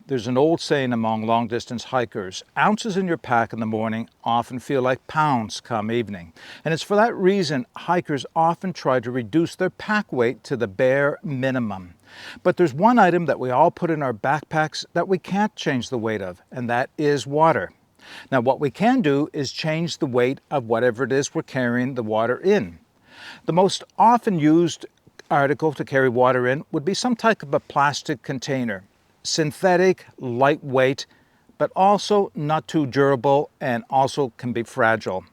There's an old saying among long-distance hikers, ounces in your pack in the morning often feel like pounds come evening. And it's for that reason hikers often try to reduce their pack weight to the bare minimum. But there's one item that we all put in our backpacks that we can't change the weight of, and that is water. Now what we can do is change the weight of whatever it is we're carrying the water in. The most often used article to carry water in would be some type of a plastic container. Synthetic, lightweight, but also not too durable and also can be fragile.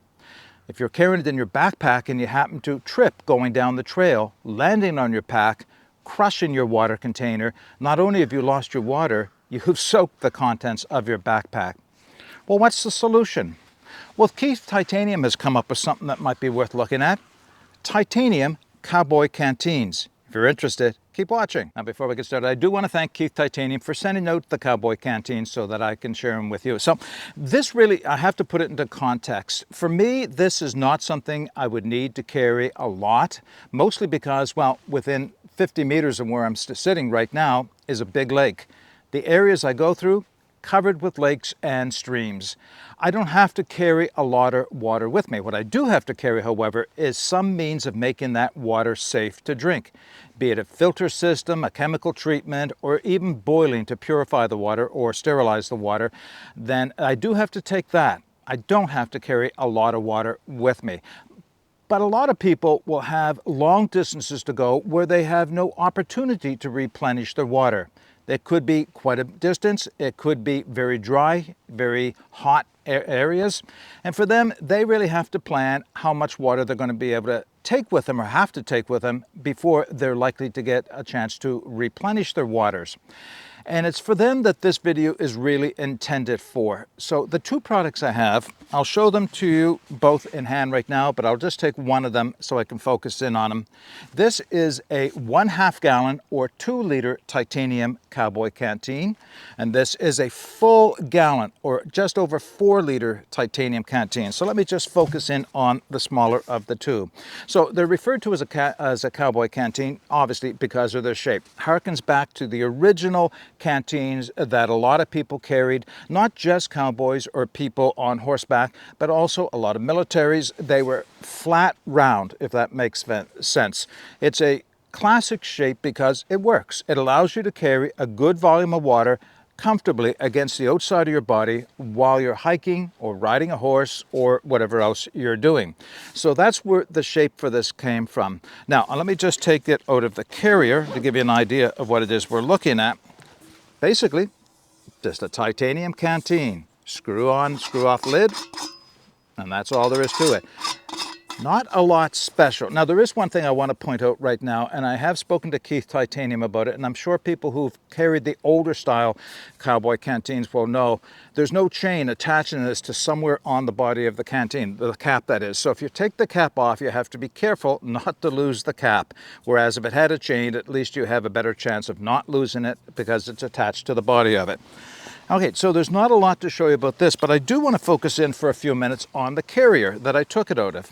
If you're carrying it in your backpack and you happen to trip going down the trail, landing on your pack, crushing your water container, not only have you lost your water, you've soaked the contents of your backpack. Well, what's the solution? Well, Keith Titanium has come up with something that might be worth looking at. Titanium Cowboy Canteens. If you're interested, keep watching. Now, before we get started, I do want to thank Keith Titanium for sending out the Cowboy Canteen so that I can share them with you. So this really, I have to put it into context. For me, this is not something I would need to carry a lot, mostly because, well, within 50 meters of where I'm sitting right now is a big lake. The areas I go through, covered with lakes and streams. I don't have to carry a lot of water with me. What I do have to carry, however, is some means of making that water safe to drink, be it a filter system, a chemical treatment, or even boiling to purify the water or sterilize the water. Then I do have to take that. I don't have to carry a lot of water with me. But a lot of people will have long distances to go where they have no opportunity to replenish their water. It could be quite a distance, it could be very dry, very hot areas, and for them, they really have to plan how much water they're going to be able to take with them or have to take with them before they're likely to get a chance to replenish their waters. And it's for them that this video is really intended for. So the two products I have, I'll show them to you both in hand right now, but I'll just take one of them so I can focus in on them. This is a 1/2 gallon or 2-liter titanium Cowboy Canteen. And this is a full gallon or just over 4-liter titanium canteen. So let me just focus in on the smaller of the two. So they're referred to as a Cowboy Canteen, obviously because of their shape. Harkens back to the original canteens that a lot of people carried, not just cowboys or people on horseback, but also a lot of militaries. They were flat round, if that makes sense. It's a classic shape because it works. It allows you to carry a good volume of water comfortably against the outside of your body while you're hiking or riding a horse or whatever else you're doing. So that's where the shape for this came from. Now, let me just take it out of the carrier to give you an idea of what it is we're looking at. Basically, just a titanium canteen. Screw on, screw off lid, and that's all there is to it. Not a lot special. Now, there is one thing I want to point out right now, and I have spoken to Keith Titanium about it, and I'm sure people who've carried the older style Cowboy Canteens will know there's no chain attaching this to somewhere on the body of the canteen, the cap that is. So if you take the cap off, you have to be careful not to lose the cap. Whereas if it had a chain, at least you have a better chance of not losing it because it's attached to the body of it. Okay, so there's not a lot to show you about this, but I do want to focus in for a few minutes on the carrier that I took it out of.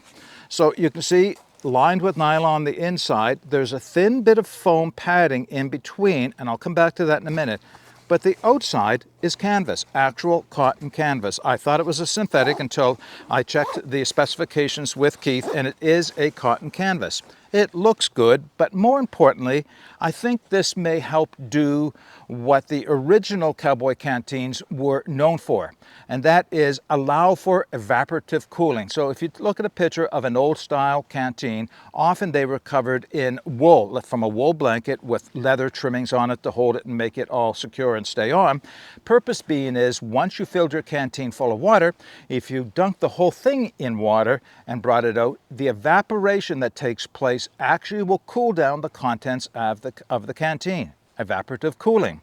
So you can see, lined with nylon on the inside, there's a thin bit of foam padding in between, and I'll come back to that in a minute. But the outside is canvas, actual cotton canvas. I thought it was a synthetic until I checked the specifications with Keith, and it is a cotton canvas. It looks good, but more importantly, I think this may help do what the original Cowboy Canteens were known for, and that is allow for evaporative cooling. So if you look at a picture of an old style canteen, often they were covered in wool, from a wool blanket with leather trimmings on it to hold it and make it all secure and stay on. Purpose being is, once you filled your canteen full of water, if you dunked the whole thing in water and brought it out, the evaporation that takes place actually will cool down the contents of the canteen. Evaporative cooling.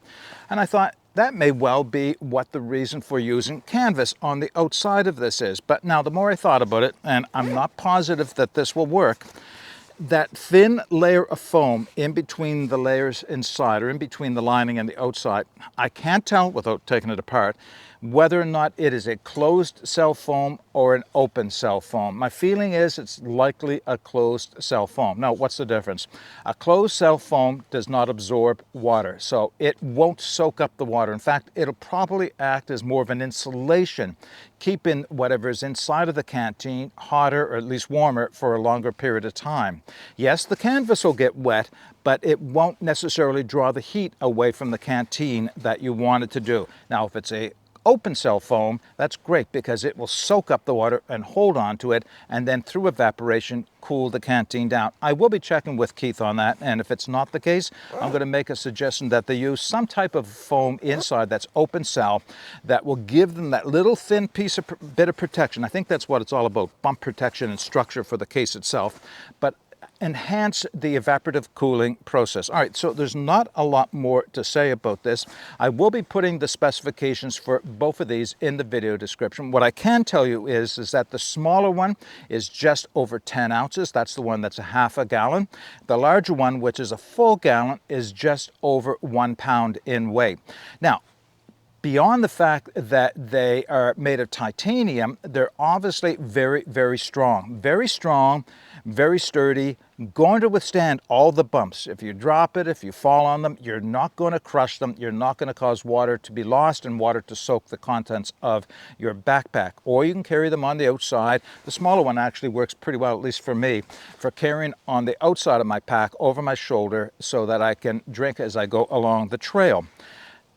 And I thought that may well be what the reason for using canvas on the outside of this is. But now the more I thought about it, and I'm not positive that this will work, that thin layer of foam in between the layers inside, or in between the lining and the outside, I can't tell without taking it apart whether or not it is a closed cell foam or an open cell foam. My feeling is it's likely a closed cell foam. Now, what's the difference? A closed cell foam does not absorb water, so it won't soak up the water. In fact, it'll probably act as more of an insulation, keeping whatever is inside of the canteen hotter or at least warmer for a longer period of time. Yes, the canvas will get wet, but it won't necessarily draw the heat away from the canteen that you want it to do. Now, if it's a open cell foam, that's great because it will soak up the water and hold on to it, and then through evaporation cool the canteen down. I will be checking with Keith on that, and if it's not the case, I'm going to make a suggestion that they use some type of foam inside that's open cell that will give them that little thin piece of bit of protection. I think that's what it's all about, bump protection and structure for the case itself, but enhance the evaporative cooling process. All right, so there's not a lot more to say about this. I will be putting the specifications for both of these in the video description. What I can tell you is that the smaller one is just over 10 ounces. That's the one that's a half a gallon. The larger one, which is a full gallon, is just over 1 pound in weight. Now, beyond the fact that they are made of titanium, they're obviously very, very strong. Very strong, very sturdy, going to withstand all the bumps. If you drop it, if you fall on them, you're not going to crush them. You're not going to cause water to be lost and water to soak the contents of your backpack. Or you can carry them on the outside. The smaller one actually works pretty well, at least for me, for carrying on the outside of my pack over my shoulder so that I can drink as I go along the trail.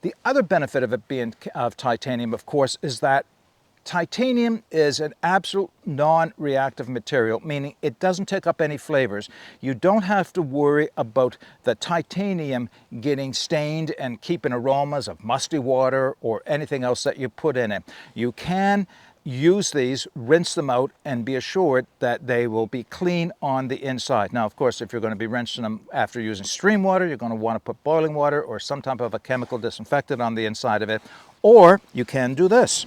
The other benefit of it being of titanium, of course, is that titanium is an absolute non-reactive material, meaning it doesn't take up any flavors. You don't have to worry about the titanium getting stained and keeping aromas of musty water or anything else that you put in it. You can use these, rinse them out, and be assured that they will be clean on the inside. Now, of course, if you're going to be rinsing them after using stream water, you're going to want to put boiling water or some type of a chemical disinfectant on the inside of it. Or you can do this.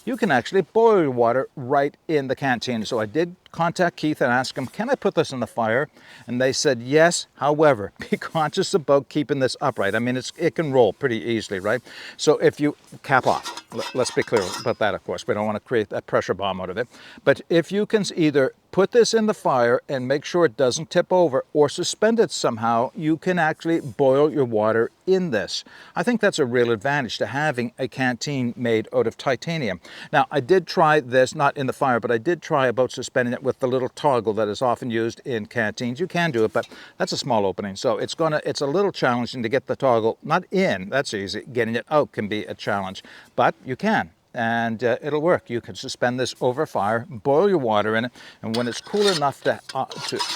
You can actually boil your water right in the canteen. So I did contact Keith and ask him, can I put this in the fire? And they said yes. However, be conscious about keeping this upright. I mean, it can roll pretty easily, right? So if you cap off, let's be clear about that, of course. We don't want to create that pressure bomb out of it. But if you can either put this in the fire and make sure it doesn't tip over or suspend it somehow, you can actually boil your water in this. I think that's a real advantage to having a canteen made out of titanium. Now, I did try this, not in the fire, but I did try about suspending it with the little toggle that is often used in canteens. You can do it, but that's a small opening, so it's a little challenging to get the toggle, not in, that's easy. Getting it out can be a challenge, but you can. And it'll work. You can suspend this over fire, boil your water in it, and when it's cool enough to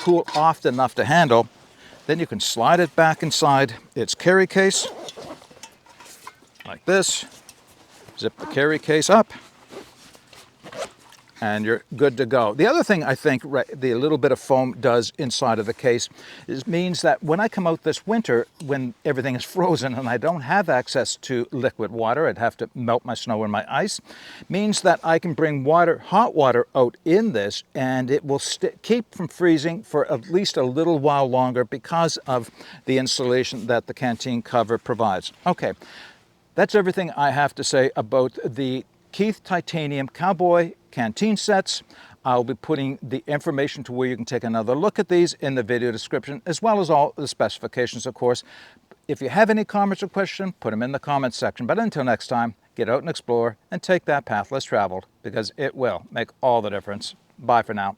cool off enough to handle, then you can slide it back inside its carry case, like this. Zip the carry case up, and you're good to go. The other thing I think the little bit of foam does inside of the case means that when I come out this winter, when everything is frozen and I don't have access to liquid water, I'd have to melt my snow and my ice, means that I can bring hot water out in this, and it will keep from freezing for at least a little while longer because of the insulation that the canteen cover provides. Okay, that's everything I have to say about the Keith Titanium Cowboy Canteen sets. I'll be putting the information to where you can take another look at these in the video description, as well as all the specifications, of course. If you have any comments or questions, put them in the comments section. But until next time, get out and explore and take that path less traveled, because it will make all the difference. Bye for now.